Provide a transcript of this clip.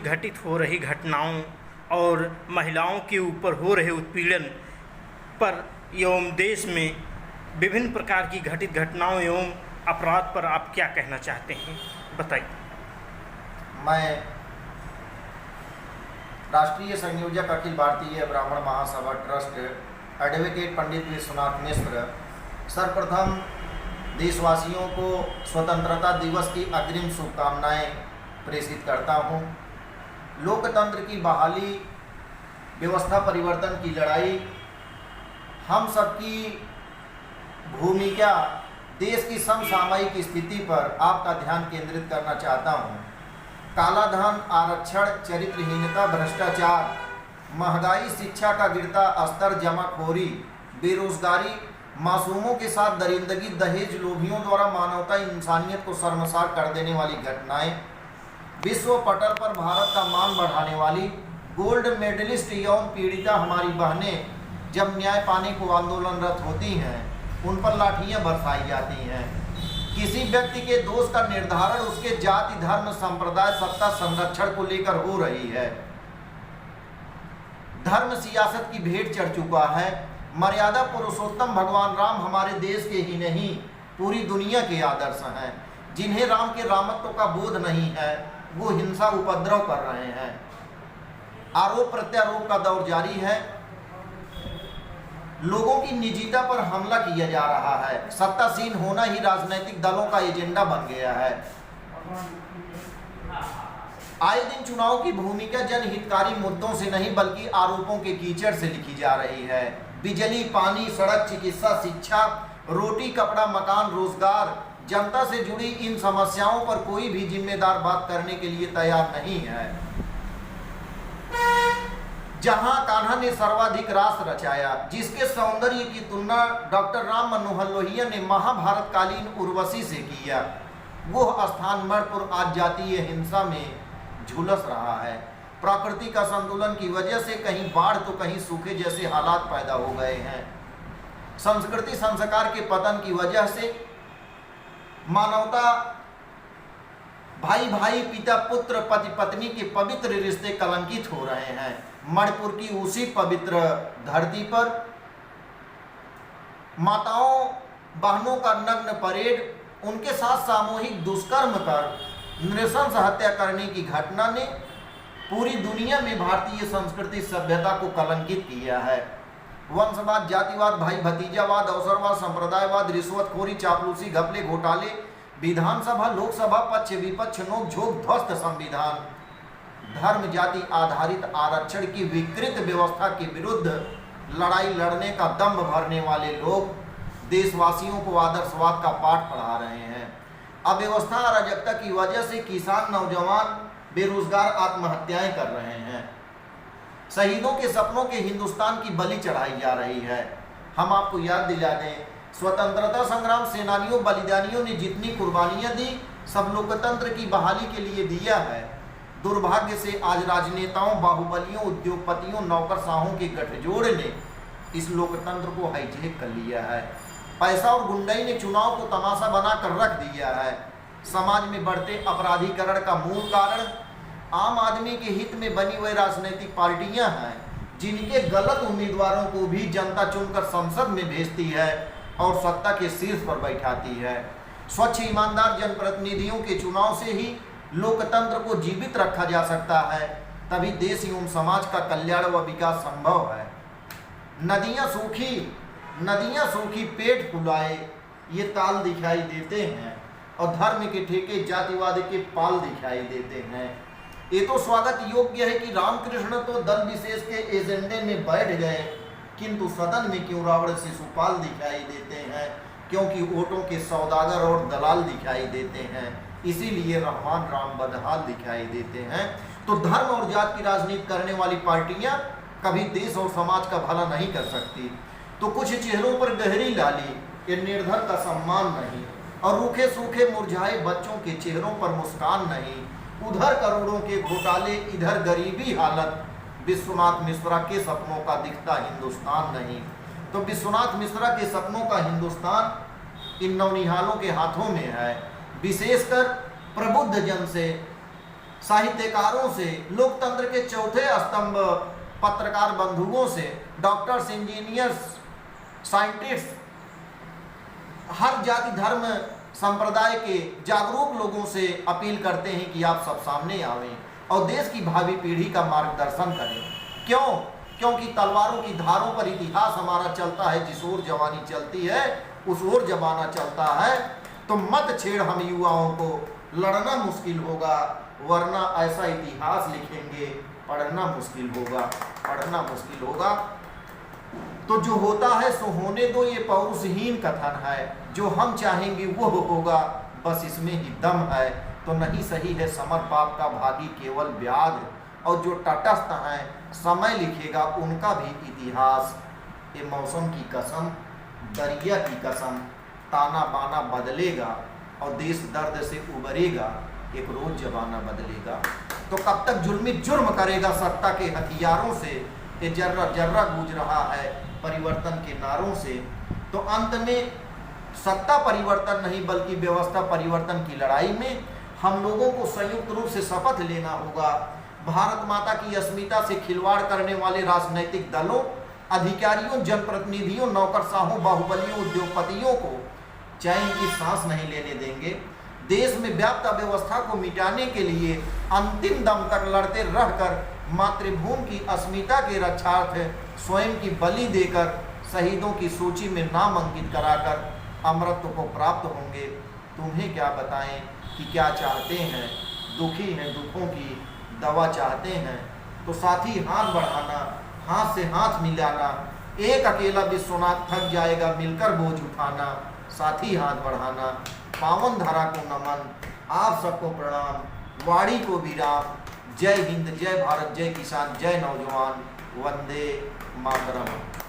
घटित हो रही घटनाओं और महिलाओं के ऊपर हो रहे उत्पीड़न पर एवं देश में विभिन्न प्रकार की घटित घटनाओं एवं अपराध पर आप क्या कहना चाहते हैं, बताइए। मैं राष्ट्रीय संयोजक अखिल भारतीय ब्राह्मण महासभा ट्रस्ट एडवोकेट पंडित विश्वनाथ मिश्र सर्वप्रथम देशवासियों को स्वतंत्रता दिवस की अग्रिम शुभकामनाएं प्रेषित करता हूं। लोकतंत्र की बहाली, व्यवस्था परिवर्तन की लड़ाई, हम सबकी भूमिका देश की समसामयिक स्थिति पर आपका ध्यान केंद्रित करना चाहता हूं। काला धन, आरक्षण, चरित्रहीनता, भ्रष्टाचार, महंगाई, शिक्षा का गिरता स्तर, जमाखोरी, बेरोजगारी, मासूमों के साथ दरिंदगी, दहेज लोभियों द्वारा मानवता इंसानियत को शर्मसार कर देने वाली घटनाएं, विश्व पटल पर भारत का मान बढ़ाने वाली गोल्ड मेडलिस्ट यौन पीड़िता हमारी बहनें जब न्याय पाने को आंदोलनरत होती हैं, उन पर लाठियां बरसाई जाती हैं। किसी व्यक्ति के दोष का निर्धारण उसके जाति, धर्म, संप्रदाय, सत्ता, संरक्षण को लेकर हो रही है। धर्म सियासत की भेंट चढ़ चुका है। मर्यादा पुरुषोत्तम भगवान राम हमारे देश के ही नहीं पूरी दुनिया के आदर्श हैं। जिन्हें राम के रामत्व का बोध नहीं है वो हिंसा उपद्रव कर रहे हैं। आरोप प्रत्यारोप का दौर जारी है। लोगों की निजता पर हमला किया जा रहा है। सत्तासीन होना ही राजनीतिक दलों का एजेंडा बन गया है। आए दिन चुनाव की भूमिका जनहितकारी मुद्दों से नहीं बल्कि आरोपों के कीचड़ से लिखी जा रही है। बिजली, पानी, सड़क, चिकित्सा, शिक्षा, रोटी, कपड़ा, मकान, रोजगार, जनता से जुड़ी इन समस्याओं पर कोई भी जिम्मेदार बात करने के लिए तैयार नहीं है। जहां कान्हा ने सर्वाधिक रास रचाया, जिसके सौंदर्य की तुलना डॉक्टर राम मनोहर लोहिया ने महाभारतकालीन उर्वशी से किया, वो स्थान मणिपुर आज जातीय हिंसा में झुलस रहा है। प्रकृति का संतुलन की वजह से कहीं बाढ़ तो कहीं सूखे जैसे हालात पैदा हो गए हैं। संस्कृति संस्कार के पतन की वजह से मानवता, भाई भाई, पिता पुत्र, पति पत्नी के पवित्र रिश्ते कलंकित हो रहे हैं। मणिपुर की उसी पवित्र धरती पर माताओं बहनों का नग्न परेड, उनके साथ सामूहिक दुष्कर्म कर नृशंस हत्या करने की घटना ने पूरी दुनिया में भारतीय संस्कृति सभ्यता को कलंकित किया है। वंशवाद, जातिवाद, भाई भतीजावाद, अवसरवाद, संप्रदायवाद, रिश्वतखोरी, चापलूसी, घपले, घोटाले, विधानसभा लोकसभा पक्ष विपक्ष नोक-झोंक, ध्वस्त संविधान, धर्म जाति आधारित आरक्षण की विकृत व्यवस्था के विरुद्ध लड़ाई लड़ने का दम्भ भरने वाले लोग देशवासियों को आदर्शवाद का पाठ पढ़ा रहे हैं। अव्यवस्था अराजकता की वजह से किसान, नौजवान, बेरोजगार आत्महत्याएं कर रहे हैं। शहीदों के सपनों के हिंदुस्तान की बलि चढ़ाई जा रही है। हम आपको याद दिला दें, स्वतंत्रता संग्राम सेनानियों, बलिदानियों ने जितनी कुर्बानियां दी सब लोकतंत्र की बहाली के लिए दिया है। दुर्भाग्य से आज राजनेताओं, बाहुबलियों, उद्योगपतियों, नौकरशाहों के गठजोड़ ने इस लोकतंत्र को हाईजैक कर लिया है। पैसा और गुंडाई ने चुनाव को तमाशा बनाकर रख दिया है। समाज में बढ़ते अपराधीकरण का मूल कारण आम आदमी के हित में बनी हुई राजनीतिक पार्टियां हैं, जिनके गलत उम्मीदवारों को भी जनता चुनकर संसद में भेजती है और सत्ता के शीर्ष पर बैठाती है। स्वच्छ ईमानदार जनप्रतिनिधियों के चुनाव से ही लोकतंत्र को जीवित रखा जा सकता है, तभी देश एवं समाज का कल्याण व विकास संभव है। नदियां सूखी पेट फुलाए ये ताल दिखाई देते हैं और धर्म के ठेके जातिवाद के पाल दिखाई देते हैं। ये तो स्वागत योग्य है कि रामकृष्ण तो दल विशेष के एजेंडे में बैठ गए, किंतु सदन में क्यों रावण शिशुपाल दिखाई देते हैं? क्योंकि वोटों के सौदागर और दलाल दिखाई देते हैं, इसीलिए रहमान राम बदहाल दिखाई देते हैं। तो धर्म और जात की राजनीति करने वाली पार्टियां कभी देश और समाज का भला नहीं कर सकती। तो कुछ चेहरों पर गहरी लाली, ये निर्धन का सम्मान नहीं, और रूखे सूखे मुरझाए बच्चों के चेहरों पर मुस्कान नहीं। उधर करोड़ों के घोटाले, इधर गरीबी हालत। विश्वनाथ मिश्रा के सपनों का दिखता हिंदुस्तान नहीं। तो विश्वनाथ मिश्रा के सपनों का हिंदुस्तान इन नौनिहालों के हाथों में है। विशेषकर प्रबुद्ध जन से साहित्यकारों से, लोकतंत्र के चौथे स्तंभ पत्रकार बंधुओं से, डॉक्टर्स, इंजीनियर्स, साइंटिस्ट, हर जाति धर्म संप्रदाय के जागरूक लोगों से अपील करते हैं कि आप सब सामने आवें और देश की भावी पीढ़ी का मार्गदर्शन करें। क्यों? क्योंकि तलवारों की धारों पर इतिहास हमारा चलता है। जिस ओर जवानी चलती है उस ओर जमाना चलता है। तो मत छेड़ हम युवाओं को, लड़ना मुश्किल होगा, वरना ऐसा इतिहास लिखेंगे पढ़ना मुश्किल होगा, पढ़ना मुश्किल होगा। तो जो होता है सो होने दो, ये पौरुषहीन कथन है। जो हम चाहेंगे वो होगा, बस इसमें ही दम है। तो नहीं सही है समर पाप का भागी केवल व्याध, और जो तटस्थ हैं समय लिखेगा उनका भी इतिहास। ये मौसम की कसम, दरिया की कसम, ताना बाना बदलेगा और देश दर्द से उबरेगा, एक रोज जमाना बदलेगा। तो कब तक जुल्मी जुर्म करेगा सत्ता के हथियारों से, ये जर्रा जर्रा गूंज रहा है परिवर्तन के नारों से। तो अंत में सत्ता परिवर्तन नहीं बल्कि व्यवस्था परिवर्तन की लड़ाई में हम लोगों को संयुक्त रूप से शपथ लेना होगा। भारत माता की अस्मिता से खिलवाड़ करने वाले राजनैतिक दलों, अधिकारियों, जनप्रतिनिधियों, नौकरशाहों, बाहुबलियों, उद्योगपतियों को चैन की सांस नहीं लेने देंगे। देश में व्याप्त अव्यवस्था को मिटाने के लिए अंतिम दम तक लड़ते रहकर मातृभूमि की अस्मिता के रक्षार्थ स्वयं की बलि देकर शहीदों की सूची में नाम अंकित कराकर अमरत्व को प्राप्त होंगे। तुम्हें क्या बताएं कि क्या चाहते हैं, दुखी हैं, दुखों की दवा चाहते हैं। तो साथी हाथ बढ़ाना, हाथ से हाथ मिलाना, एक अकेला विश्वनाथ थक जाएगा मिलकर बोझ उठाना। साथी हाथ बढ़ाना, पावन धरा को नमन, आप सबको प्रणाम, वाणी को विराम। जय हिंद, जय भारत, जय किसान, जय नौजवान, वंदे मातरम।